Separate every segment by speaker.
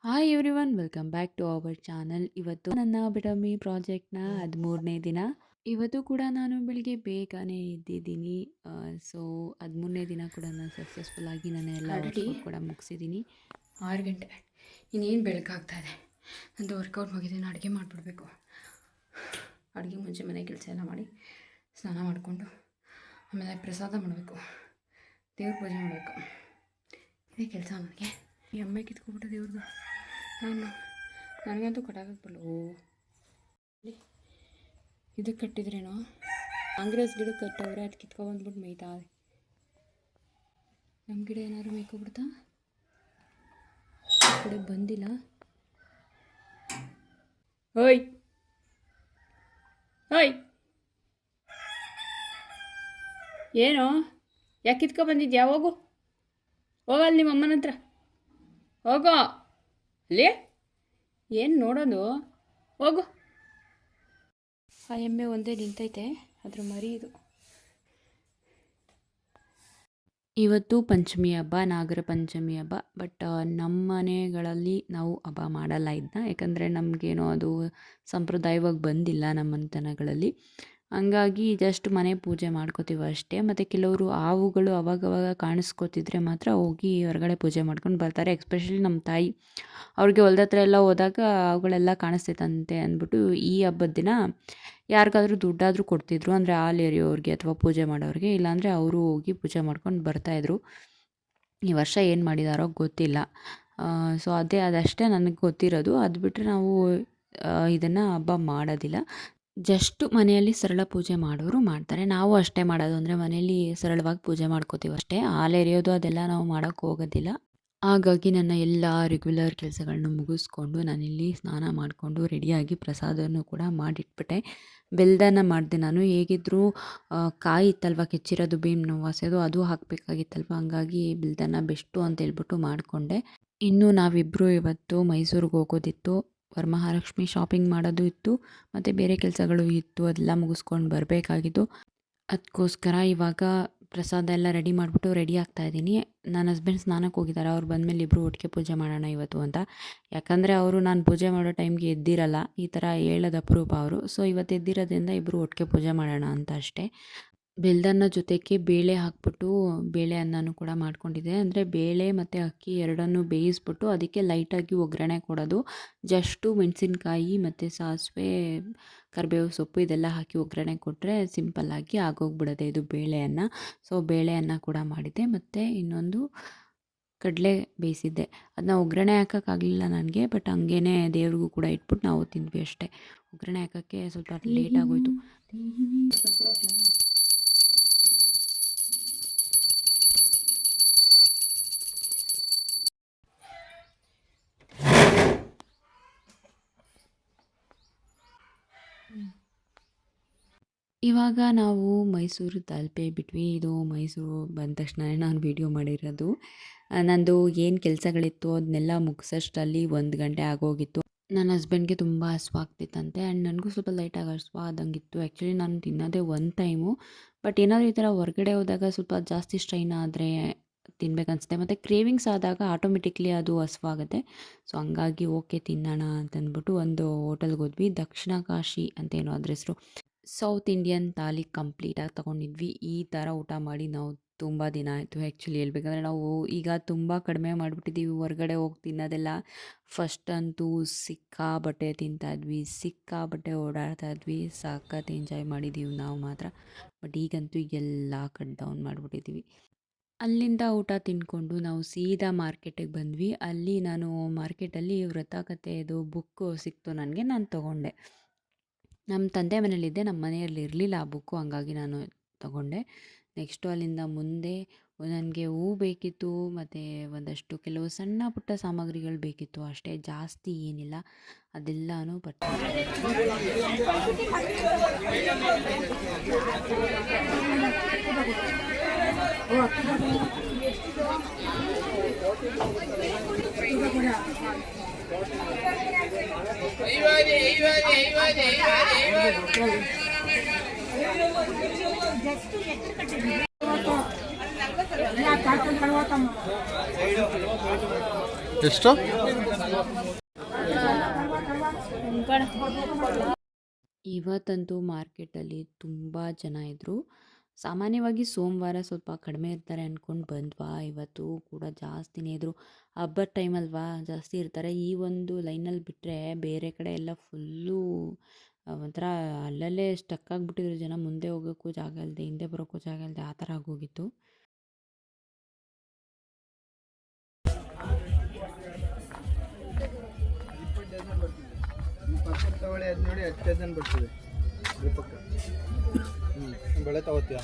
Speaker 1: Hi everyone welcome back to our channel. ಇವತ್ತು ನನ್ನ ಬಿಟಮಿ ಪ್ರಾಜೆಕ್ಟ್ನ 13ನೇ ದಿನ. ಇವತ್ತು ಕೂಡ ನಾನು ಬೆಳಿಗ್ಗೆ ಬೇಗನೆ ಎದ್ದಿದ್ದೀನಿ. ಸೊ 13ನೇ ದಿನ ಕೂಡ ನಾನು ಸಕ್ಸಸ್ಫುಲ್ ಆಗಿ ನನ್ನ ಎಲ್ಲ ವರ್ಕೌಟ್ ಕೂಡ ಮುಗಿಸಿದ್ದೀನಿ.
Speaker 2: 6 ಗಂಟೆ ಇನ್ನೇನು ಬೆಳಕಾಗ್ತಾ ಇದೆ. ನಂದು ವರ್ಕೌಟ್ ಮುಗಿದಿನ ಅಡುಗೆ ಮಾಡಿಬಿಡ್ಬೇಕು. ಅಡುಗೆ ಮುಂಚೆ ಮನೆ ಕೆಲಸ ಎಲ್ಲ ಮಾಡಿ ಸ್ನಾನ ಮಾಡಿಕೊಂಡು ಆಮೇಲೆ ಪ್ರಸಾದ ಮಾಡಬೇಕು, ದೇವ್ರ ಪೂಜೆ ಮಾಡಬೇಕು. ಇದೇ ಕೆಲಸ ನನಗೆ. ಈ ಅಮ್ಮೆ ಕಿತ್ಕೊಬಿಟ್ಟು ದೇವ್ರದ್ದು ನನಗಂತೂ ಕಟ್ಟಾಗಕ್ಕೆ ಬರಲ್ಲ. ಇದಕ್ಕೆ ಕಟ್ಟಿದ್ರೇನೋ ಕಾಂಗ್ರೆಸ್ ಗಿಡಕ್ಕೆ ಕಟ್ಟವ್ರೆ, ಅದು ಕಿತ್ಕೊಬಂದ್ಬಿಟ್ಟು ಮೇಯ್ತಾ. ನಮ್ಮ ಗಿಡ ಏನಾದ್ರು ಮೇಯ್ಕೊಬಿಡ್ತಾ ಆ ಕಡೆ ಬಂದಿಲ್ಲ. ಓಯ್ ಓಯ್ ಏನೋ ಯಾಕೆ ಕಿತ್ಕೊಬಂದಿದ್ಯಾ? ಹೋಗಲ್ಲಿ ನಿಮ್ಮ ಅಮ್ಮನ ಹತ್ರ ಹೋಗೋ. ಅಲ್ಲಿ ಏನು ನೋಡೋದು? ಹೋಗು. ಆ ಎಮ್ಮೆ ಒಂದೇ ನಿಂತೈತೆ, ಅದ್ರ ಮರಿ ಇದು.
Speaker 1: ಇವತ್ತು ಪಂಚಮಿ ಹಬ್ಬ, ನಾಗರ ಪಂಚಮಿ ಹಬ್ಬ. ಬಟ್ ನಮ್ಮ ಮನೆಗಳಲ್ಲಿ ನಾವು ಹಬ್ಬ ಮಾಡಲ್ಲ ಇದನ್ನ, ಯಾಕಂದರೆ ನಮಗೇನೋ ಅದು ಸಂಪ್ರದಾಯವಾಗಿ ಬಂದಿಲ್ಲ ನಮ್ಮ ಮನೆತನಗಳಲ್ಲಿ. ಹಂಗಾಗಿ ಜಸ್ಟ್ ಮನೆ ಪೂಜೆ ಮಾಡ್ಕೋತೀವಿ ಅಷ್ಟೇ. ಮತ್ತು ಕೆಲವರು ಹಾವುಗಳು ಅವಾಗವಾಗ ಕಾಣಿಸ್ಕೋತಿದ್ರೆ ಮಾತ್ರ ಹೋಗಿ ಹೊರಗಡೆ ಪೂಜೆ ಮಾಡ್ಕೊಂಡು ಬರ್ತಾರೆ. ಎಸ್ಪೆಷಲಿ ನಮ್ಮ ತಾಯಿ, ಅವ್ರಿಗೆ ಹೊಲ್ದ ಹತ್ರ ಎಲ್ಲ ಹೋದಾಗ ಅವುಗಳೆಲ್ಲ ಕಾಣಿಸ್ತೈತಂತೆ ಅಂದ್ಬಿಟ್ಟು ಈ ಹಬ್ಬದ ದಿನ ಯಾರಿಗಾದ್ರೂ ದುಡ್ಡಾದರೂ ಕೊಡ್ತಿದ್ರು, ಅಂದರೆ ಹಾಲು ಎರೆಯೋರಿಗೆ ಅಥವಾ ಪೂಜೆ ಮಾಡೋರಿಗೆ. ಇಲ್ಲಾಂದರೆ ಅವರು ಹೋಗಿ ಪೂಜೆ ಮಾಡ್ಕೊಂಡು ಬರ್ತಾಯಿದ್ರು. ಈ ವರ್ಷ ಏನು ಮಾಡಿದಾರೋ ಗೊತ್ತಿಲ್ಲ. ಸೊ ಅದಷ್ಟೇ ನನಗೆ ಗೊತ್ತಿರೋದು. ಅದು ಬಿಟ್ಟರೆ ನಾವು ಇದನ್ನು ಹಬ್ಬ ಮಾಡೋದಿಲ್ಲ. ಜಸ್ಟ್ ಮನೆಯಲ್ಲಿ ಸರಳ ಪೂಜೆ ಮಾಡೋರು ಮಾಡ್ತಾರೆ. ನಾವು ಅಷ್ಟೇ ಮಾಡೋದು, ಅಂದರೆ ಮನೆಯಲ್ಲಿ ಸರಳವಾಗಿ ಪೂಜೆ ಮಾಡ್ಕೋತೀವಿ ಅಷ್ಟೇ. ಹಾಲು ಎರೆಯೋದು ಅದೆಲ್ಲ ನಾವು ಮಾಡೋಕ್ಕೆ ಹೋಗೋದಿಲ್ಲ. ಹಾಗಾಗಿ ನನ್ನ ಎಲ್ಲ ರೆಗ್ಯುಲರ್ ಕೆಲಸಗಳನ್ನ ಮುಗಿಸ್ಕೊಂಡು ನಾನಿಲ್ಲಿ ಸ್ನಾನ ಮಾಡಿಕೊಂಡು ರೆಡಿಯಾಗಿ ಪ್ರಸಾದವನ್ನು ಕೂಡ ಮಾಡಿಟ್ಬಿಟ್ಟೆ. ಬೆಲ್ಲದನ್ನ ಮಾಡಿದೆ ನಾನು. ಹೇಗಿದ್ದರೂ ಕಾಯಿ ಇತ್ತಲ್ವ ಕೆಚ್ಚಿರೋದು, ಭೀಮನವಾಸೆದು, ಅದು ಹಾಕಬೇಕಾಗಿತ್ತಲ್ವ. ಹಂಗಾಗಿ ಬೆಲ್ಲದನ್ನ ಬೆಸ್ಟು ಅಂತ ಹೇಳ್ಬಿಟ್ಟು ಮಾಡಿಕೊಂಡೆ. ಇನ್ನು ನಾವಿಬ್ಬರು ಇವತ್ತು ಮೈಸೂರಿಗೆ ಹೋಗೋದಿತ್ತು. ವರಮಹಾಲಕ್ಷ್ಮಿ ಶಾಪಿಂಗ್ ಮಾಡೋದು ಇತ್ತು, ಮತ್ತು ಬೇರೆ ಕೆಲಸಗಳು ಇತ್ತು, ಅದೆಲ್ಲ ಮುಗಿಸ್ಕೊಂಡು ಬರಬೇಕಾಗಿತ್ತು. ಅದಕ್ಕೋಸ್ಕರ ಇವಾಗ ಪ್ರಸಾದ ಎಲ್ಲ ರೆಡಿ ಮಾಡಿಬಿಟ್ಟು ರೆಡಿ ಆಗ್ತಾಯಿದ್ದೀನಿ. ನನ್ನ ಹಸ್ಬೆಂಡ್ ಸ್ನಾನಕ್ಕೆ ಹೋಗಿದ್ದಾರೆ. ಅವ್ರು ಬಂದಮೇಲೆ ಇಬ್ಬರು ಒಟ್ಟಿಗೆ ಪೂಜೆ ಮಾಡೋಣ ಇವತ್ತು ಅಂತ. ಯಾಕಂದರೆ ಅವರು ನಾನು ಪೂಜೆ ಮಾಡೋ ಟೈಮ್ಗೆ ಎದ್ದಿರಲ್ಲ, ಈ ಥರ ಹೇಳೋದು ಅಪರೂಪ ಅವರು. ಸೊ ಇವತ್ತು ಎದ್ದಿರೋದ್ರಿಂದ ಇಬ್ಬರು ಒಟ್ಟಿಗೆ ಪೂಜೆ ಮಾಡೋಣ ಅಂತ ಅಷ್ಟೇ. ಬೆಲ್ಲದನ್ನ ಜೊತೆಗೆ ಬೇಳೆ ಹಾಕ್ಬಿಟ್ಟು ಬೇಳೆ ಅನ್ನನೂ ಕೂಡ ಮಾಡ್ಕೊಂಡಿದ್ದೆ. ಅಂದರೆ ಬೇಳೆ ಮತ್ತು ಅಕ್ಕಿ ಎರಡನ್ನೂ ಬೇಯಿಸ್ಬಿಟ್ಟು ಅದಕ್ಕೆ ಲೈಟಾಗಿ ಒಗ್ಗರಣೆ ಕೊಡೋದು. ಜಸ್ಟು ಮೆಣಸಿನ್ಕಾಯಿ ಮತ್ತು ಸಾಸಿವೆ, ಕರಿಬೇವು ಸೊಪ್ಪು ಇದೆಲ್ಲ ಹಾಕಿ ಒಗ್ಗರಣೆ ಕೊಟ್ಟರೆ ಸಿಂಪಲ್ಲಾಗಿ ಆಗೋಗ್ಬಿಡೋದೆ ಇದು ಬೇಳೆ ಅನ್ನ. ಸೊ ಬೇಳೆ ಅನ್ನ ಕೂಡ ಮಾಡಿದ್ದೆ. ಮತ್ತು ಇನ್ನೊಂದು ಕಡಲೆ ಬೇಯಿಸಿದ್ದೆ. ಅದನ್ನ ಒಗ್ಗರಣೆ ಹಾಕೋಕ್ಕಾಗಲಿಲ್ಲ ನನಗೆ, ಬಟ್ ಹಂಗೇ ದೇವ್ರಿಗೂ ಕೂಡ ಇಟ್ಬಿಟ್ಟು ನಾವು ತಿಂದ್ವಿ ಅಷ್ಟೇ. ಒಗ್ಗರಣೆ ಹಾಕೋಕ್ಕೆ ಸ್ವಲ್ಪ ಲೇಟ್ ಆಗೋಯಿತು. ಇವಾಗ ನಾವು ಮೈಸೂರು ತಲುಪೇ ಬಿಟ್ವಿ. ಇದು ಮೈಸೂರು ಬಂದ ತಕ್ಷಣವೇ ನಾನು ವೀಡಿಯೋ ಮಾಡಿರೋದು. ನಂದು ಏನು ಕೆಲಸಗಳಿತ್ತು ಅದನ್ನೆಲ್ಲ ಮುಗಿಸೋಷ್ಟರಲ್ಲಿ 1 ಗಂಟೆ ಆಗೋಗಿತ್ತು. ನನ್ನ ಹಸ್ಬೆಂಡ್ಗೆ ತುಂಬ ಹಸ್ವಾಗ್ತಿತ್ತಂತೆ, ಆ್ಯಂಡ್ ನನಗೂ ಸ್ವಲ್ಪ ಲೈಟಾಗಿ ಹಸ್ವಾದಂಗಿತ್ತು. ಆ್ಯಕ್ಚುಲಿ ನಾನು ತಿನ್ನೋದೇ 1 ಟೈಮು. ಬಟ್ ಏನಾದರೂ ಈ ಥರ ಹೊರಗಡೆ ಹೋದಾಗ ಸ್ವಲ್ಪ ಜಾಸ್ತಿ ಸ್ಟ್ರೈನ್ ಆದರೆ ತಿನ್ಬೇಕನ್ಸುತ್ತೆ, ಮತ್ತು ಕ್ರೇವಿಂಗ್ಸ್ ಆದಾಗ ಆಟೋಮೆಟಿಕ್ಲಿ ಅದು ಹಸ್ವಾಗುತ್ತೆ. ಸೊ ಹಂಗಾಗಿ ಓಕೆ ತಿನ್ನೋಣ ಅಂತಂದ್ಬಿಟ್ಟು ಒಂದು ಹೋಟೆಲ್ಗೆ ಹೋದ್ವಿ. ದಕ್ಷಿಣ ಕಾಶಿ ಅಂತೇನೋ ಅದ್ರ ಹೆಸರು. ಸೌತ್ ಇಂಡಿಯನ್ ಥಾಲಿ ಕಂಪ್ಲೀಟಾಗಿ ತೊಗೊಂಡಿದ್ವಿ. ಈ ಥರ ಊಟ ಮಾಡಿ ನಾವು ತುಂಬ ದಿನ ಆಯಿತು. ಆ್ಯಕ್ಚುಲಿ ಹೇಳ್ಬೇಕಂದ್ರೆ ನಾವು ಈಗ ತುಂಬ ಕಡಿಮೆ ಮಾಡಿಬಿಟ್ಟಿದ್ದೀವಿ ಹೊರಗಡೆ ಹೋಗಿ ತಿನ್ನೋದೆಲ್ಲ. ಫಸ್ಟ್ ಅಂತೂ ಸಿಕ್ಕಾಪಟ್ಟೆ ತಿಂತಾಯಿದ್ವಿ, ಸಿಕ್ಕಾಪಟ್ಟೆ ಓಡಾಡ್ತಾಯಿದ್ವಿ, ಸಖತ್ ಎಂಜಾಯ್ ಮಾಡಿದ್ದೀವಿ ನಾವು ಮಾತ್ರ. ಬಟ್ ಈಗಂತೂ ಎಲ್ಲ ಕಟ್ ಡೌನ್ ಮಾಡಿಬಿಟ್ಟಿದ್ದೀವಿ. ಅಲ್ಲಿಂದ ಊಟ ತಿಂದ್ಕೊಂಡು ನಾವು ಸೀದಾ ಮಾರ್ಕೆಟಿಗೆ ಬಂದ್ವಿ. ಅಲ್ಲಿ ನಾನು ಮಾರ್ಕೆಟಲ್ಲಿ ವ್ರತಕಥೆದು ಬುಕ್ಕು ಸಿಕ್ತು ನನಗೆ, ನಾನು ತೊಗೊಂಡೆ. ನಮ್ಮ ತಂದೆ ಮನೇಲಿದ್ದೆ, ನಮ್ಮ ಮನೆಯಲ್ಲಿ ಇರಲಿಲ್ಲ ಆ ಬುಕ್ಕು, ಹಂಗಾಗಿ ನಾನು ತಗೊಂಡೆ. ನೆಕ್ಸ್ಟು ಅಲ್ಲಿಂದ ಮುಂದೆ ನನಗೆ ಹೂವು ಬೇಕಿತ್ತು, ಮತ್ತು ಒಂದಷ್ಟು ಕೆಲವು ಸಣ್ಣ ಪುಟ್ಟ ಸಾಮಗ್ರಿಗಳು ಬೇಕಿತ್ತು ಅಷ್ಟೇ, ಜಾಸ್ತಿ ಏನಿಲ್ಲ. ಅದೆಲ್ಲನೂ ಪರ್ಚೇಸ್
Speaker 3: ಎಷ್ಟು
Speaker 1: ಇವತ್ತಂತೂ ಮಾರ್ಕೆಟಲ್ಲಿ ತುಂಬ ಜನ ಇದ್ದರು. ಸಾಮಾನ್ಯವಾಗಿ ಸೋಮವಾರ ಸ್ವಲ್ಪ ಕಡಿಮೆ ಇರ್ತಾರೆ ಅಂದ್ಕೊಂಡು ಬಂದ್ವಾ, ಇವತ್ತು ಕೂಡ ಜಾಸ್ತಿನೇ ಇದ್ದರು. ಹಬ್ಬದ ಟೈಮಲ್ವಾ ಜಾಸ್ತಿ ಇರ್ತಾರೆ. ಈ ಒಂದು ಲೈನಲ್ಲಿ ಬಿಟ್ಟರೆ ಬೇರೆ ಕಡೆ ಎಲ್ಲ ಫುಲ್ಲು ಒಂಥರ ಅಲ್ಲಲ್ಲೇ ಸ್ಟಕ್ ಆಗಿಬಿಟ್ಟಿದ್ರು ಜನ. ಮುಂದೆ ಹೋಗೋಕ್ಕೂ ಜಾಗ ಇಲ್ಲದೆ, ಹಿಂದೆ ಬರೋಕ್ಕೂ ಜಾಗ ಇಲ್ಲದೆ, ಆ ಥರ ಆಗೋಗಿತ್ತು.
Speaker 3: ಪಕ್ಕ ತಗೊಳ್ಳಿ, ಅದು ನೋಡಿ 10 ಡಜನ್ ಬರ್ತದೆ. ಪಕ್ಕ ಬೆಳೆ ತಗೋತೀಯ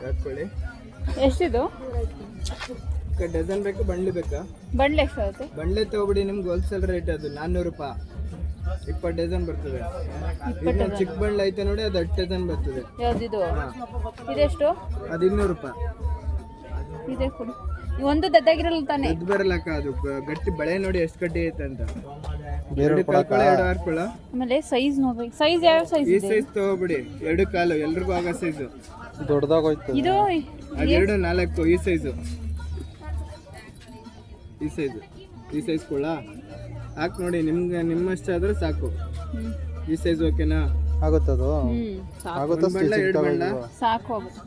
Speaker 3: ಹಾಕೊಳ್ಳಿ.
Speaker 4: ಎಷ್ಟಿದು
Speaker 3: ಡಜನ್ ಬೇಕು, ಬಂಡ್ಲಿ ಬೇಕಾ?
Speaker 4: ಬಂಡ್ಲೆ ಎಷ್ಟಾಗುತ್ತೆ?
Speaker 3: ಬಂಡ್ಲೆ ತಗೊಬಿಡಿ, ನಿಮ್ಗೆ ಹೋಲ್ಸೇಲ್ ರೇಟ್ ಅದು 400 ರೂಪಾಯಿ. 20 ಡಜನ್ ಬರ್ತದೆ. ಇನ್ನು ಚಿಕ್ಕ ಬಂಡ್ಲೆ ಐತೆ ನೋಡಿ, ಅದು 10 ಡಜನ್ ಬರ್ತದೆ.
Speaker 4: ಯಾವ್ದಿದು? ಇದೆಷ್ಟು?
Speaker 3: ಅದು 200 ರೂಪಾಯಿ.
Speaker 4: ಇದೆ ಕೊಡು. ಒಂದು ದದ್ದಾಗಿರಲ್ಲ ತಾನೆ?
Speaker 3: ಅದು ಬರಲ್ಲಕ್ಕ, ಅದು ಗಟ್ಟಿ ಬಳೆ ನೋಡಿ ಎಷ್ಟು ಗಟ್ಟಿ ಐತೆ ಅಂತ. 2 ಕಾಲು 2 ಹಾಕೊಳ್ಳ.
Speaker 4: ಆಮೇಲೆ ಸೈಜ್ ನೋಡ್ಬೇಕು. ಸೈಜ್ ಯಾವ ಸೈಜ್
Speaker 3: ಈ
Speaker 4: ಇದೆ?
Speaker 3: ಸೈಜ್ ತಗೋಬಿಡಿ, 2 ಕಾಲು ಎಲ್ರಿಗೂ ಆಗೋ ಸೈಜು.
Speaker 5: ದೊಡ್ಡದಾಗೋಯ್ತು
Speaker 4: ಇದು
Speaker 3: ಅದು 2, 4 ಈ ಸೈಜು. ಈ ಸೈಜ್ ಕೊಡ ಹಾಕಿ ನೋಡಿ, ನಿಮ್ಗೆ ನಿಮ್ಮಷ್ಟಾದ್ರೆ ಸಾಕು. ಈ ಸೈಜ್ ಓಕೆನಾ?
Speaker 5: ಆಗುತ್ತದು
Speaker 4: ಸಾಕು.
Speaker 5: ಆಗುತ್ತಾ?
Speaker 3: ಬಂಡ್ಲ 2 ಬಂಡ್ಲ
Speaker 4: ಸಾಕು ಆಗುತ್ತೆ.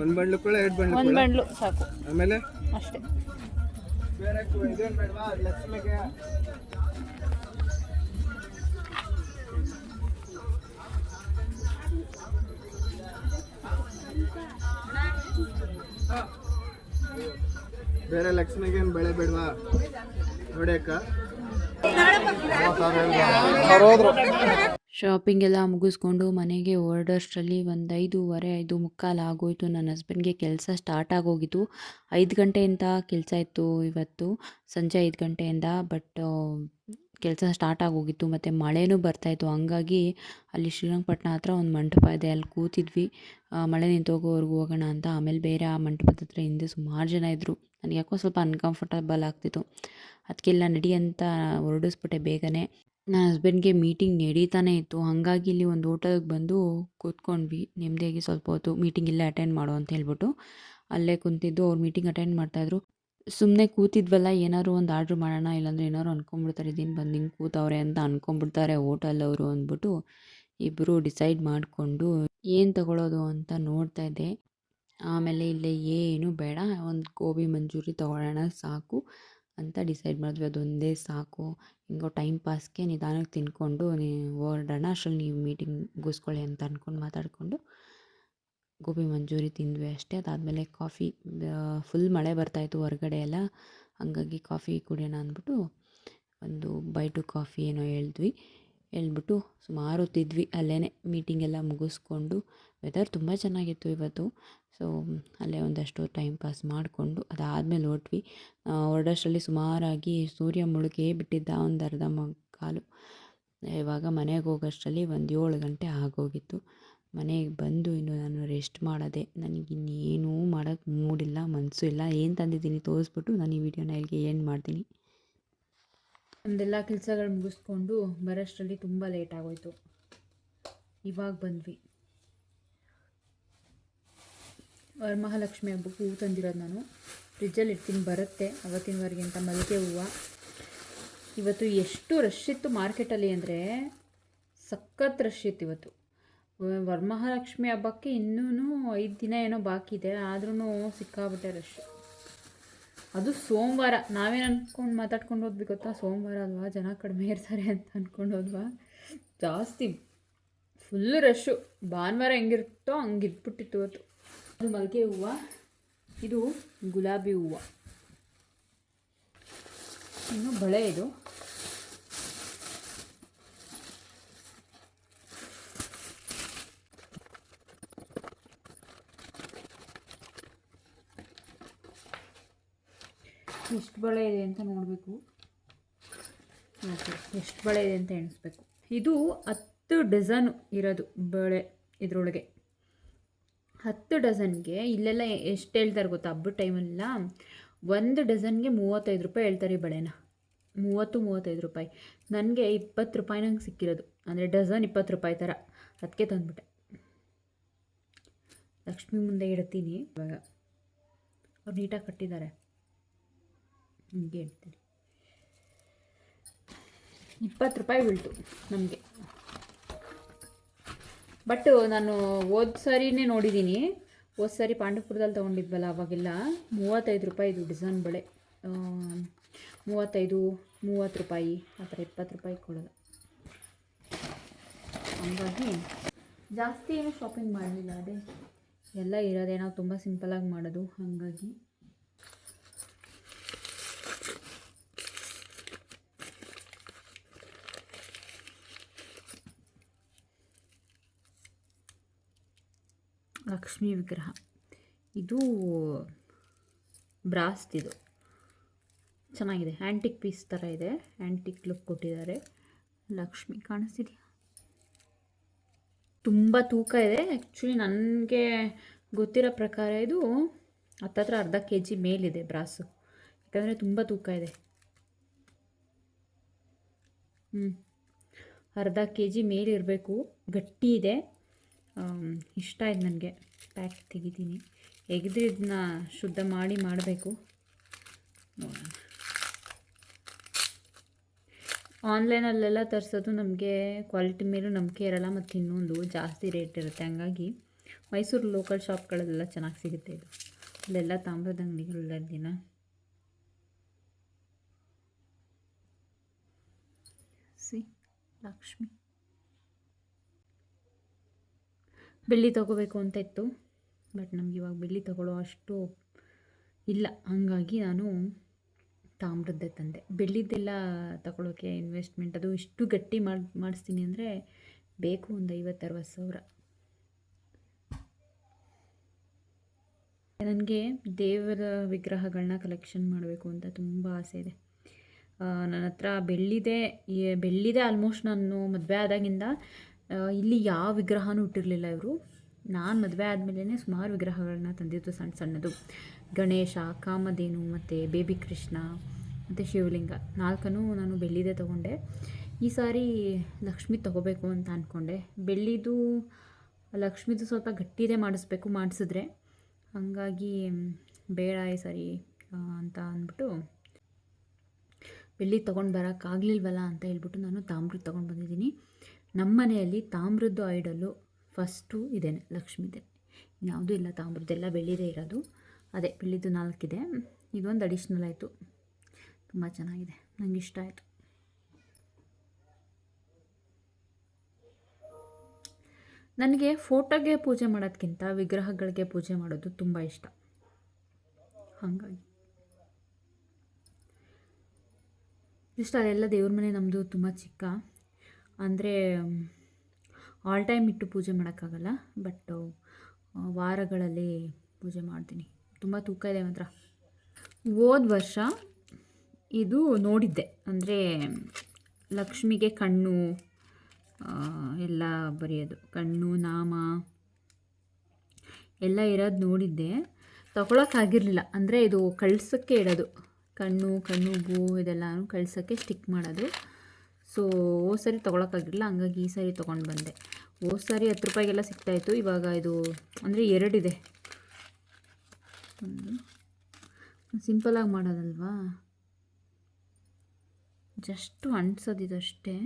Speaker 3: ಒಂದು ಬಂಡ್ಲು ಕೂಡ 2 ಬಂಡ್ಲು
Speaker 4: ಒಂದು
Speaker 3: ಕೂಡ.
Speaker 4: ಬಂಡ್ಲು ಸಾಕು
Speaker 3: ಆಮೇಲೆ
Speaker 4: ಅಷ್ಟೇ.
Speaker 3: ಬೇರೆ ಇದೇನು ಬೇಡವಾ ಲಕ್ಷ್ಮಿಗೆ? ಬೇರೆ ಲಕ್ಷ್ಮಿಗೆ ಏನು ಬೆಳೆ ಬೇಡವಾ ನೋಡಿ ಅಕ್ಕ?
Speaker 1: ಶಾಪಿಂಗ್ ಎಲ್ಲ ಮುಗಿಸ್ಕೊಂಡು ಮನೆಗೆ ಹೊರಡೋಷ್ಟರಲ್ಲಿ ಒಂದು 5:15 5:45 ಆಗೋಯಿತು. ನನ್ನ ಹಸ್ಬೆಂಡ್ಗೆ ಕೆಲಸ ಸ್ಟಾರ್ಟ್ ಆಗೋಗಿತ್ತು. 5 ಗಂಟೆಯಿಂದ ಕೆಲಸ ಇತ್ತು ಇವತ್ತು, ಸಂಜೆ 5 ಗಂಟೆಯಿಂದ. ಬಟ್ ಕೆಲಸ ಸ್ಟಾರ್ಟ್ ಆಗೋಗಿತ್ತು ಮತ್ತು ಮಳೆನೂ ಬರ್ತಾಯಿತ್ತು. ಹಂಗಾಗಿ ಅಲ್ಲಿ ಶ್ರೀರಂಗಪಟ್ಟಣ ಹತ್ರ ಒಂದು ಮಂಟಪ ಇದೆ, ಅಲ್ಲಿ ಕೂತಿದ್ವಿ ಮಳೆ ನಿಂತೋಗೋವರೆಗೂ ಹೋಗೋಣ ಅಂತ. ಆಮೇಲೆ ಬೇರೆ ಆ ಮಂಟಪದ ಹತ್ರ ಹಿಂದೆ ಸುಮಾರು ಜನ ಇದ್ದರು. ನನಗೆ ಯಾಕೋ ಸ್ವಲ್ಪ ಅನ್ಕಂಫರ್ಟಬಲ್ ಆಗ್ತಿತ್ತು. ಅದಕ್ಕೆಲ್ಲ ನಡಿ ಅಂತ ಹೊರಡಿಸ್ಬಿಟ್ಟೆ ಬೇಗನೆ. ನನ್ನ ಹಸ್ಬೆಂಡ್ಗೆ ಮೀಟಿಂಗ್ ನಡೀತಾನೆ ಇತ್ತು. ಹಾಗಾಗಿ ಇಲ್ಲಿ ಒಂದು ಹೋಟೆಲ್ಗೆ ಬಂದು ಕೂತ್ಕೊಂಡ್ವಿ ನೆಮ್ಮದಿಯಾಗಿ ಸ್ವಲ್ಪ ಹೊತ್ತು. ಮೀಟಿಂಗ್ ಇಲ್ಲೇ ಅಟೆಂಡ್ ಮಾಡು ಅಂತ ಹೇಳ್ಬಿಟ್ಟು ಅಲ್ಲೇ ಕುಂತಿದ್ದು. ಅವ್ರು ಮೀಟಿಂಗ್ ಅಟೆಂಡ್ ಮಾಡ್ತಾಯಿದ್ರು. ಸುಮ್ಮನೆ ಕೂತಿದ್ವಲ್ಲ, ಏನಾದ್ರು ಒಂದು ಆರ್ಡ್ರ್ ಮಾಡೋಣ, ಇಲ್ಲಾಂದರೆ ಏನಾದ್ರು ಅಂದ್ಕೊಂಬಿಡ್ತಾರೆ, ಇದೇನು ಬಂದು ಹಿಂಗೆ ಕೂತವ್ರೆ ಅಂತ ಅಂದ್ಕೊಂಬಿಡ್ತಾರೆ ಹೋಟೆಲವರು ಅಂದ್ಬಿಟ್ಟು ಇಬ್ಬರು ಡಿಸೈಡ್ ಮಾಡಿಕೊಂಡು ಏನು ತಗೊಳ್ಳೋದು ಅಂತ ನೋಡ್ತಾ ಇದ್ದೆ. ಆಮೇಲೆ ಇಲ್ಲೇ ಏನು ಬೇಡ, ಒಂದು ಗೋಬಿ ಮಂಚೂರಿ ತೊಗೊಳ್ಳೋಣ ಸಾಕು ಅಂತ ಡಿಸೈಡ್ ಮಾಡಿದ್ವಿ. ಅದೊಂದೇ ಸಾಕು, ಹಿಂಗೋ ಟೈಮ್ ಪಾಸ್ಗೆ ನಿಧಾನಕ್ಕೆ ತಿನ್ಕೊಂಡು ಹೊರಡೋಣ, ಅಷ್ಟರಲ್ಲಿ ನೀವು ಮೀಟಿಂಗ್ ಮುಗಿಸ್ಕೊಳ್ಳಿ ಅಂತ ಅಂದ್ಕೊಂಡು ಮಾತಾಡಿಕೊಂಡು ಗೋಬಿ ಮಂಚೂರಿ ತಿಂದ್ವಿ ಅಷ್ಟೇ. ಅದಾದಮೇಲೆ ಕಾಫಿ, ಫುಲ್ ಮಳೆ ಬರ್ತಾಯಿತ್ತು ಹೊರಗಡೆ ಎಲ್ಲ, ಹಾಗಾಗಿ ಕಾಫಿ ಕುಡಿಯೋಣ ಅಂದ್ಬಿಟ್ಟು ಒಂದು ಬೈಟು ಕಾಫಿ ಏನೋ ಹೇಳ್ಬಿಟ್ಟು ಸುಮಾರು ಹೊತ್ತಿದ್ವಿ ಅಲ್ಲೇ. ಮೀಟಿಂಗೆಲ್ಲ ಮುಗಿಸ್ಕೊಂಡು ವೆದರ್ ತುಂಬ ಚೆನ್ನಾಗಿತ್ತು ಇವತ್ತು. ಸೊ ಅಲ್ಲೇ ಒಂದಷ್ಟು ಟೈಮ್ ಪಾಸ್ ಮಾಡಿಕೊಂಡು ಅದಾದಮೇಲೆ ಹೊರಡೋಷ್ಟರಲ್ಲಿ ಸುಮಾರಾಗಿ ಸೂರ್ಯ ಮುಳುಗೇ ಬಿಟ್ಟಿದ್ದ, ಒಂದು ಅರ್ಧ ಮುಕ್ಕಾಲು. ಇವಾಗ ಮನೆಗೆ ಹೋಗೋಷ್ಟರಲ್ಲಿ ಒಂದು 7 ಗಂಟೆ ಆಗೋಗಿತ್ತು. ಮನೆಗೆ ಬಂದು ಇನ್ನು ನಾನು ರೆಸ್ಟ್ ಮಾಡೋದೆ. ನನಗಿನ್ನೇನೂ ಮಾಡೋಕ್ಕೆ ಮೂಡಿಲ್ಲ, ಮನಸ್ಸು ಇಲ್ಲ. ಏನು ತಂದಿದ್ದೀನಿ ತೋರಿಸ್ಬಿಟ್ಟು ನಾನು ಈ ವಿಡಿಯೋನ ಇಲ್ಲಿಗೆ ಏನು ಮಾಡ್ತೀನಿ.
Speaker 4: ನಮ್ಮದೆಲ್ಲ ಕೆಲಸಗಳು ಮುಗಿಸ್ಕೊಂಡು ಬರೋಷ್ಟರಲ್ಲಿ ತುಂಬ ಲೇಟ್ ಆಗೋಯ್ತು. ಇವಾಗ ಬಂದ್ವಿ. ವರಮಹಾಲಕ್ಷ್ಮಿ ಹಬ್ಬಕ್ಕೆ ಹೂವು ತಂದಿರೋದು ನಾನು ಫ್ರಿಜ್ಜಲ್ಲಿ ಇಡ್ತೀನಿ, ಬರುತ್ತೆ ಅವತ್ತಿನವರೆಗೆ ಅಂತ. ಮಲ್ಲಿಗೆ ಹೂವು ಇವತ್ತು ಎಷ್ಟು ರಶ್ ಇತ್ತು ಮಾರ್ಕೆಟಲ್ಲಿ ಅಂದರೆ ಸಖತ್ ರಶ್ ಇತ್ತು ಇವತ್ತು. ವರಮಹಾಲಕ್ಷ್ಮಿ ಹಬ್ಬಕ್ಕೆ ಇನ್ನೂ 5 ದಿನ ಏನೋ ಬಾಕಿ ಇದೆ, ಆದ್ರೂ ಸಿಕ್ಕಾಬಿಟ್ಟೆ ರಶ್. ಅದು ಸೋಮವಾರ. ನಾವೇನು ಅಂದ್ಕೊಂಡು ಮಾತಾಡ್ಕೊಂಡು ಹೋದ್ವಿ ಗೊತ್ತಾ, ಸೋಮವಾರ ಅಲ್ವಾ ಜನ ಕಡಿಮೆ ಇರ್ತಾರೆ ಅಂತ ಅಂದ್ಕೊಂಡು ಹೋದ್ವಾ, ಜಾಸ್ತಿ ಫುಲ್ಲು ರಶ್ಶು. ಭಾನುವಾರ ಹೆಂಗಿರುತ್ತೋ ಹಂಗಿಟ್ಬಿಟ್ಟಿತ್ತು ಇವತ್ತು. ಅದು ಮಲ್ಲಿಗೆ ಹೂವು, ಇದು ಗುಲಾಬಿ ಹೂವು, ಇನ್ನು ಬಳೆ. ಇದು ಎಷ್ಟು ಬಳೆ ಇದೆ ಅಂತ ನೋಡಬೇಕು. ಓಕೆ, ಎಷ್ಟು ಬಳೆ ಇದೆ ಅಂತ ಎಣಿಸ್ಬೇಕು. ಇದು 10 ಡಜನ್ ಇರೋದು ಬಳೆ ಇದರೊಳಗೆ. 10 ಡಜನ್ಗೆ ಇಲ್ಲೆಲ್ಲ ಎಷ್ಟು ಹೇಳ್ತಾರೆ ಗೊತ್ತಾ, ಹಬ್ಬದ ಟೈಮಲ್ಲ 1 ಡಜನ್ಗೆ 35 ರೂಪಾಯಿ ಹೇಳ್ತಾರೆ ಈ ಬಳೆನ. 30-35 ರೂಪಾಯಿ. ನನಗೆ 20 ರೂಪಾಯಿ ನಂಗೆ ಸಿಕ್ಕಿರೋದು, ಅಂದರೆ ಡಜನ್ 20 ರೂಪಾಯಿ ಥರ. ಅದಕ್ಕೆ ತಂದುಬಿಟ್ಟೆ. ಲಕ್ಷ್ಮಿ ಮುಂದೆ ಇಡ್ತೀನಿ ಇವಾಗ. ಅವ್ರು ನೀಟಾಗಿ ಕಟ್ಟಿದ್ದಾರೆ, ಹಿಂಗೆ ಇಡ್ತೀನಿ. ₹20 ಬೀಳ್ತು ನಮಗೆ. ಬಟ್ ನಾನು ಹೋದ ಸಾರಿನೇ ನೋಡಿದ್ದೀನಿ, ಹೋದ ಸಾರಿ ಪಾಂಡವಪುರದಲ್ಲಿ ತೊಗೊಂಡಿದ್ವಲ್ಲ ಅವಾಗೆಲ್ಲ ₹35 ಇದು ಡಿಸೈನ್ ಬಳೆ. 35, ₹30 ಆ ಥರ ₹20 ಕೊಡೋದು. ಹಂಗಾಗಿ ಜಾಸ್ತಿ ಏನು ಶಾಪಿಂಗ್ ಮಾಡಲಿಲ್ಲ, ಅದೇ ಎಲ್ಲ ಇರೋದೇ ನಾವು ತುಂಬ ಸಿಂಪಲಾಗಿ ಮಾಡೋದು. ಹಾಗಾಗಿ ಲಕ್ಷ್ಮೀ ವಿಗ್ರಹ ಇದು ಬ್ರಾಸ್ತಿದು ಚೆನ್ನಾಗಿದೆ, ಆ್ಯಂಟಿಕ್ ಪೀಸ್ ಥರ ಇದೆ, ಆ್ಯಂಟಿಕ್ ಲುಕ್ ಕೊಟ್ಟಿದ್ದಾರೆ. ಲಕ್ಷ್ಮಿ ಕಾಣಿಸ್ತಿದೆಯಾ? ತುಂಬ ತೂಕ ಇದೆ. ಆ್ಯಕ್ಚುಲಿ ನನಗೆ ಗೊತ್ತಿರೋ ಪ್ರಕಾರ ಇದು ಹತ್ತತ್ರ ಅರ್ಧ kg ಮೇಲಿದೆ ಬ್ರಾಸು, ಯಾಕಂದರೆ ತುಂಬ ತೂಕ ಇದೆ. ಅರ್ಧ kg ಮೇಲಿರಬೇಕು, ಗಟ್ಟಿ ಇದೆ. ಇಷ್ಟ ಆಯ್ತು ನನಗೆ. ಪ್ಯಾಕ್ ತೆಗಿತೀನಿ, ತೆಗೆದು ಇದನ್ನ ಶುದ್ಧ ಮಾಡಬೇಕು. ನೋಡೋಣ. ಆನ್ಲೈನಲ್ಲೆಲ್ಲ ತರಿಸೋದು ನಮಗೆ ಕ್ವಾಲಿಟಿ ಮೇಲೂ ನಂಬಿಕೆ ಇರೋಲ್ಲ, ಮತ್ತು ಇನ್ನೊಂದು ಜಾಸ್ತಿ ರೇಟ್ ಇರುತ್ತೆ. ಹಂಗಾಗಿ ಮೈಸೂರು ಲೋಕಲ್ ಶಾಪ್ಗಳಲ್ಲೆಲ್ಲ ಚೆನ್ನಾಗಿ ಸಿಗುತ್ತೆ ಇದು. ಅಲ್ಲೆಲ್ಲ ತಾಮ್ರದ ಅಂಗಡಿಗಳಲ್ಲಿನ ಲಕ್ಷ್ಮಿ ಬೆಳ್ಳಿ ತೊಗೋಬೇಕು ಅಂತ ಇತ್ತು, ಬಟ್ ನಮ್ಗೆ ಇವಾಗ ಬೆಳ್ಳಿ ತೊಗೊಳ್ಳೋ ಅಷ್ಟು ಇಲ್ಲ. ಹಂಗಾಗಿ ನಾನು ತಾಮ್ರದ್ದೇ ತಂದೆ. ಬೆಳ್ಳಿದ್ದೆಲ್ಲ ತಗೊಳ್ಳೋಕ್ಕೆ ಇನ್ವೆಸ್ಟ್ಮೆಂಟ್, ಅದು ಇಷ್ಟು ಗಟ್ಟಿ ಮಾಡಿಸ್ತೀನಿ ಅಂದರೆ ಬೇಕು ಒಂದು 50-60 ಸಾವಿರ. ನನಗೆ ದೇವರ ವಿಗ್ರಹಗಳನ್ನ ಕಲೆಕ್ಷನ್ ಮಾಡಬೇಕು ಅಂತ ತುಂಬ ಆಸೆ ಇದೆ. ನನ್ನ ಹತ್ರ ಬೆಳ್ಳಿದೆ ಆಲ್ಮೋಸ್ಟ್. ನಾನು ಮದುವೆ ಆದಾಗಿಂದ ಇಲ್ಲಿ ಯಾವ ವಿಗ್ರಹನೂ ಇಟ್ಟಿರಲಿಲ್ಲ ಇವರು. ನಾನು ಮದುವೆ ಆದಮೇಲೆ ಸುಮಾರು ವಿಗ್ರಹಗಳನ್ನ ತಂದಿದ್ದು, ಸಣ್ಣ ಸಣ್ಣದು. ಗಣೇಶ, ಕಾಮಧೇನು ಮತ್ತು ಬೇಬಿ ಕೃಷ್ಣ ಮತ್ತು ಶಿವಲಿಂಗ 4 ನಾನು ಬೆಳ್ಳಿದೇ ತೊಗೊಂಡೆ. ಈ ಸಾರಿ ಲಕ್ಷ್ಮಿ ತೊಗೋಬೇಕು ಅಂತ ಅಂದ್ಕೊಂಡೆ. ಬೆಳ್ಳಿದು ಲಕ್ಷ್ಮಿದು ಸ್ವಲ್ಪ ಗಟ್ಟಿದೆ ಮಾಡಿಸಿದ್ರೆ, ಹಾಗಾಗಿ ಬೇಡ ಈ ಸಾರಿ ಅಂತ ಅಂದ್ಬಿಟ್ಟು ಬೆಳ್ಳಿ ತೊಗೊಂಡು ಬರೋಕ್ಕಾಗಲಿಲ್ವಲ್ಲ ಅಂತ ಹೇಳ್ಬಿಟ್ಟು ನಾನು ತಾಮ್ರದ್ದು ತೊಗೊಂಡು ಬಂದಿದ್ದೀನಿ. ನಮ್ಮ ಮನೆಯಲ್ಲಿ ತಾಮ್ರದ್ದು ಐಡಲ್ಲು ಫಸ್ಟು ಇದೇನೆ, ಲಕ್ಷ್ಮಿದೆ. ಯಾವುದೂ ಇಲ್ಲ ತಾಮ್ರದ್ದೆಲ್ಲ ಬೆಳ್ಳಿದೇ ಇರೋದು. ಅದೇ ಬೆಳ್ಳಿದು 4 ಇದೆ, ಇದೊಂದು ಅಡಿಷ್ನಲ್ ಆಯಿತು. ತುಂಬ ಚೆನ್ನಾಗಿದೆ, ನನಗೆ ಇಷ್ಟ ಆಯಿತು. ನನಗೆ ಫೋಟೋಗೆ ಪೂಜೆ ಮಾಡೋದಕ್ಕಿಂತ ವಿಗ್ರಹಗಳಿಗೆ ಪೂಜೆ ಮಾಡೋದು ತುಂಬ ಇಷ್ಟ. ಹಾಗಾಗಿ ಇಷ್ಟ. ಅದೆಲ್ಲ ದೇವ್ರ ಮನೆ ನಮ್ಮದು ತುಂಬ ಚಿಕ್ಕ, ಅಂದರೆ ಆಲ್ ಟೈಮ್ ಇಟ್ಟು ಪೂಜೆ ಮಾಡೋಕ್ಕಾಗಲ್ಲ, ಬಟ್ ವಾರಗಳಲ್ಲಿ ಪೂಜೆ ಮಾಡ್ತೀನಿ. ತುಂಬ ತೂಕ ಇದೆ ಮಾತ್ರ. ಹೋದ ವರ್ಷ ಇದು ನೋಡಿದ್ದೆ, ಅಂದರೆ ಲಕ್ಷ್ಮಿಗೆ ಕಣ್ಣು ಎಲ್ಲ ಬರೆಯೋದು, ಕಣ್ಣು ನಾಮ ಎಲ್ಲ ಇರೋದು ನೋಡಿದ್ದೆ. ತಗೊಳಕ್ಕಾಗಿರಲಿಲ್ಲ, ಅಂದರೆ ಇದು ಕಳ್ಸೋಕ್ಕೆ ಇಡೋದು, ಕಣ್ಣು ಹುಬ್ಬು ಇದೆಲ್ಲನೂ ಕಳ್ಸೋಕ್ಕೆ ಸ್ಟಿಕ್ ಮಾಡೋದು. ಸೊ ಹೋದ ಸಾರಿ ತೊಗೊಳಕ್ಕಾಗಿರಲಿಲ್ಲ, ಹಂಗಾಗಿ ಈ ಸಾರಿ ತೊಗೊಂಡು ಬಂದೆ. ಹೋದ ಸಾರಿ ₹10 ಸಿಗ್ತಾಯಿತ್ತು, ಇವಾಗ ಇದು ಅಂದರೆ 2 ಇದೆ. ಸಿಂಪಲಾಗಿ ಮಾಡೋದಲ್ವಾ, ಜಸ್ಟು ಅಂಟಿಸೋದಿದು ಅಷ್ಟೇ.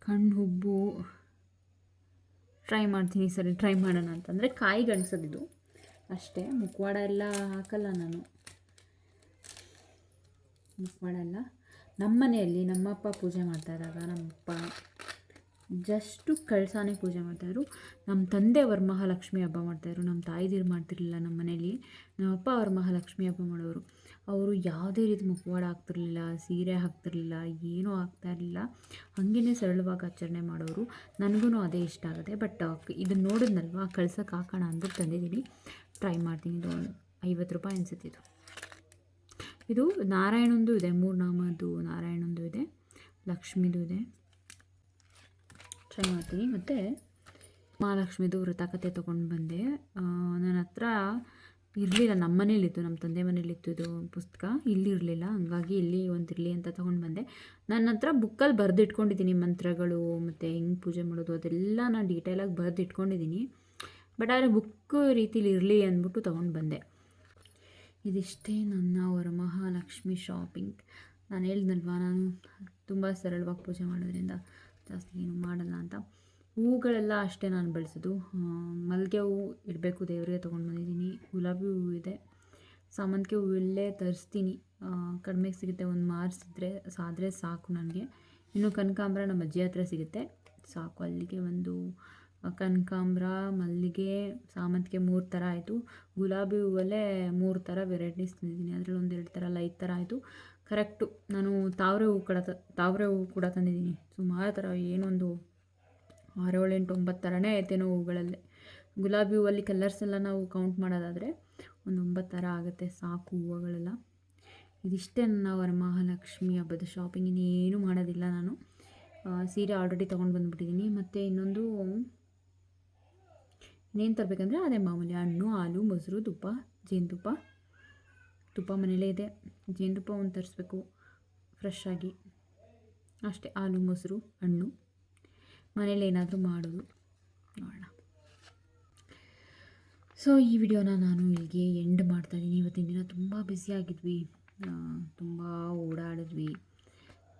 Speaker 4: ಕಣ್ಣು ಹುಬ್ಬು ಟ್ರೈ ಮಾಡ್ತೀನಿ, ಸರಿ ಟ್ರೈ ಮಾಡೋಣ ಅಂತಂದರೆ ಕಾಯಿಗೆ ಅಂಟಿಸೋದಿದು ಅಷ್ಟೇ. ಮುಖವಾಡ ಎಲ್ಲ ಹಾಕಲ್ಲ ನಾನು. ಮುಖವಾಡ ಎಲ್ಲ ನಮ್ಮ ಮನೆಯಲ್ಲಿ ನಮ್ಮಪ್ಪ ಪೂಜೆ ಮಾಡ್ತಾಯಿದ್ದಾಗ ನಮ್ಮಪ್ಪ ಜಸ್ಟು ಕಳಸಾನೆ ಪೂಜೆ ಮಾಡ್ತಾಯಿದ್ರು. ನಮ್ಮ ತಂದೆ ವರಮಹಾಲಕ್ಷ್ಮಿ ಹಬ್ಬ ಮಾಡ್ತಾಯಿದ್ರು, ನಮ್ಮ ತಾಯಿದಿರು ಮಾಡ್ತಿರ್ಲಿಲ್ಲ ನಮ್ಮ ಮನೇಲಿ. ನಮ್ಮಪ್ಪ ವರಮಹಾಲಕ್ಷ್ಮಿ ಹಬ್ಬ ಮಾಡೋರು. ಅವರು ಯಾವುದೇ ರೀತಿ ಮುಖವಾಡ ಹಾಕ್ತಿರ್ಲಿಲ್ಲ, ಸೀರೆ ಹಾಕ್ತಿರ್ಲಿಲ್ಲ, ಏನೂ ಹಾಕ್ತಾಯಿರಲಿಲ್ಲ. ಹಾಗೇ ಸರಳವಾಗಿ ಆಚರಣೆ ಮಾಡೋರು. ನನಗೂ ಅದೇ ಇಷ್ಟ ಆಗುತ್ತೆ. ಬಟ್ ಇದನ್ನು ನೋಡಿದ್ನಲ್ವ, ಕಳ್ಸೋಕೆ ಹಾಕೋಣ ಅಂದ್ಬಿಟ್ಟು ತಂದಿದ್ದೀನಿ, ಟ್ರೈ ಮಾಡ್ತೀನಿ. ಇದು ₹50 ಅನಿಸುತ್ತೆ. ಇದು ನಾರಾಯಣಂದು ಇದೆ, 3 ನಾಮದ್ದು ನಾರಾಯಣಂದು ಇದೆ, ಲಕ್ಷ್ಮಿದು ಇದೆ. ಟ್ರೈ ಮಾಡ್ತೀನಿ. ಮತ್ತು ಮಹಾಲಕ್ಷ್ಮಿದು ವ್ರತಕಥೆ ತೊಗೊಂಡು ಬಂದೆ. ನನ್ನ ಹತ್ರ ಇರಲಿಲ್ಲ, ನಮ್ಮ ಮನೇಲಿತ್ತು, ನಮ್ಮ ತಂದೆ ಮನೇಲಿತ್ತು ಇದು ಪುಸ್ತಕ, ಇಲ್ಲಿರಲಿಲ್ಲ. ಹಂಗಾಗಿ ಇಲ್ಲಿ ಒಂದಿರಲಿ ಅಂತ ತೊಗೊಂಡು ಬಂದೆ. ನನ್ನ ಹತ್ರ ಬುಕ್ಕಲ್ಲಿ ಬರೆದಿಟ್ಕೊಂಡಿದ್ದೀನಿ ಮಂತ್ರಗಳು ಮತ್ತು ಹೆಂಗೆ ಪೂಜೆ ಮಾಡೋದು ಅದೆಲ್ಲ ನಾನು ಡೀಟೇಲಾಗಿ ಬರೆದಿಟ್ಕೊಂಡಿದ್ದೀನಿ. ಬಟ್ ಆದರೆ ಬುಕ್ ರೀತಿಲಿ ಇರಲಿ ಅಂದ್ಬಿಟ್ಟು ತೊಗೊಂಡು ಬಂದೆ. ಇದಿಷ್ಟೇ ನನ್ನ ವರಮಹಾಲಕ್ಷ್ಮಿ ಶಾಪಿಂಗ್. ನಾನು ಹೇಳಿದ್ನಲ್ವಾ, ನಾನು ತುಂಬ ಸರಳವಾಗಿ ಪೂಜೆ ಮಾಡೋದ್ರಿಂದ ಜಾಸ್ತಿ ಏನು ಮಾಡಲ್ಲ ಅಂತ. ಹೂಗಳೆಲ್ಲ ಅಷ್ಟೇ ನಾನು ಬೆಳೆಸೋದು. ಮಲ್ಲಿಗೆ ಹೂವು ಇಡಬೇಕು ದೇವರಿಗೆ ತೊಗೊಂಡು ಬಂದಿದ್ದೀನಿ. ಗುಲಾಬಿ ಹೂವು ಇದೆ. ಸಾಮಂತಿಗೆ ಹೂವು ಇಲ್ಲೇ ತರಿಸ್ತೀನಿ, ಕಡಿಮೆಗೆ ಸಿಗುತ್ತೆ. ಒಂದು ಮಾರಿಸಿದ್ರೆ ಆದರೆ ಸಾಕು ನನಗೆ. ಇನ್ನು ಕನಕಾಂಬರ ನಮ್ಮ ಅಜ್ಜಿ ಹತ್ರ ಸಿಗುತ್ತೆ, ಸಾಕು. ಅಲ್ಲಿಗೆ ಒಂದು ಕನಕಾಂಬರ, ಮಲ್ಲಿಗೆ, ಸಾಮಂತಿಗೆ 3 ಥರ ಆಯಿತು. ಗುಲಾಬಿ ಹೂವಲ್ಲೇ 3 ಥರ ವೆರೈಟೀಸ್ ತಂದಿದ್ದೀನಿ. ಅದರಲ್ಲಿ 1-2 ಥರ ಲೈಟ್ ಥರ ಆಯಿತು. ಕರೆಕ್ಟು. ನಾನು ತಾವರೆ ಹೂವು ಕೂಡ ತಂದಿದ್ದೀನಿ. ಸುಮಾರು ಥರ, ಏನೊಂದು 6, 7, 8, 9 ಥರನೇ ಐತೇನೋ ಹೂಗಳಲ್ಲೇ. ಗುಲಾಬಿ ಹೂವಲ್ಲಿ ಕಲರ್ಸ್ ಎಲ್ಲ ನಾವು ಕೌಂಟ್ ಮಾಡೋದಾದರೆ ಒಂದು 9 ಥರ ಆಗುತ್ತೆ, ಸಾಕು ಹೂವುಗಳೆಲ್ಲ. ಇದಿಷ್ಟೇ ನನ್ನ ವರಮಹಾಲಕ್ಷ್ಮಿ ಹಬ್ಬದ ಶಾಪಿಂಗ್. ಇನ್ನೇನು ಮಾಡೋದಿಲ್ಲ ನಾನು. ಸೀರೆ ಆಲ್ರೆಡಿ ತೊಗೊಂಡು ಬಂದುಬಿಟ್ಟಿದ್ದೀನಿ. ಮತ್ತು ಇನ್ನೊಂದು ಇನ್ನೇನು ತರಬೇಕಂದ್ರೆ ಅದೇ ಮಾಮೂಲಿ ಹಣ್ಣು, ಹಾಲು, ಮೊಸರು, ತುಪ್ಪ, ಜೇನುತುಪ್ಪ. ತುಪ್ಪ ಮನೇಲೇ ಇದೆ. ಜೇನುತುಪ್ಪ ಒಂದು ತರಿಸ್ಬೇಕು ಫ್ರೆಶ್ ಆಗಿ. ಅಷ್ಟೇ, ಹಾಲು, ಮೊಸರು, ಹಣ್ಣು ಮನೇಲಿ ಏನಾದರೂ ಮಾಡೋದು ನೋಡೋಣ. ಸೊ ಈ ವಿಡಿಯೋನ ನಾನು ಇಲ್ಲಿಗೆ ಎಂಡ್ ಮಾಡ್ತಾಯಿದ್ದೀನಿ. ಇವತ್ತಿನ ದಿನ ತುಂಬ ಬ್ಯುಸಿಯಾಗಿದ್ವಿ, ತುಂಬ ಓಡಾಡಿದ್ವಿ,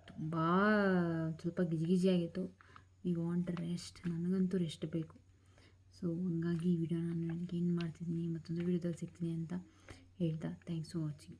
Speaker 4: ತುಂಬ ಸ್ವಲ್ಪ ಗಿಜಿಗಿಜಿಯಾಗಿತ್ತು. We want rest. ನನಗಂತೂ ರೆಸ್ಟ್ ಬೇಕು. ಸೊ ಹಂಗಾಗಿ ಈ ವಿಡಿಯೋ ನಾನು ಇಲ್ಲಿಗೆ ಏನು ಮಾಡ್ತಿದ್ದೀನಿ. ಮತ್ತೊಂದು ವಿಡಿಯೋದಲ್ಲಿ ಸಿಗ್ತೀನಿ ಅಂತ ಹೇಳ್ತಾ, ಥ್ಯಾಂಕ್ಸ್ ಫಾರ್ ವಾಚಿಂಗ್.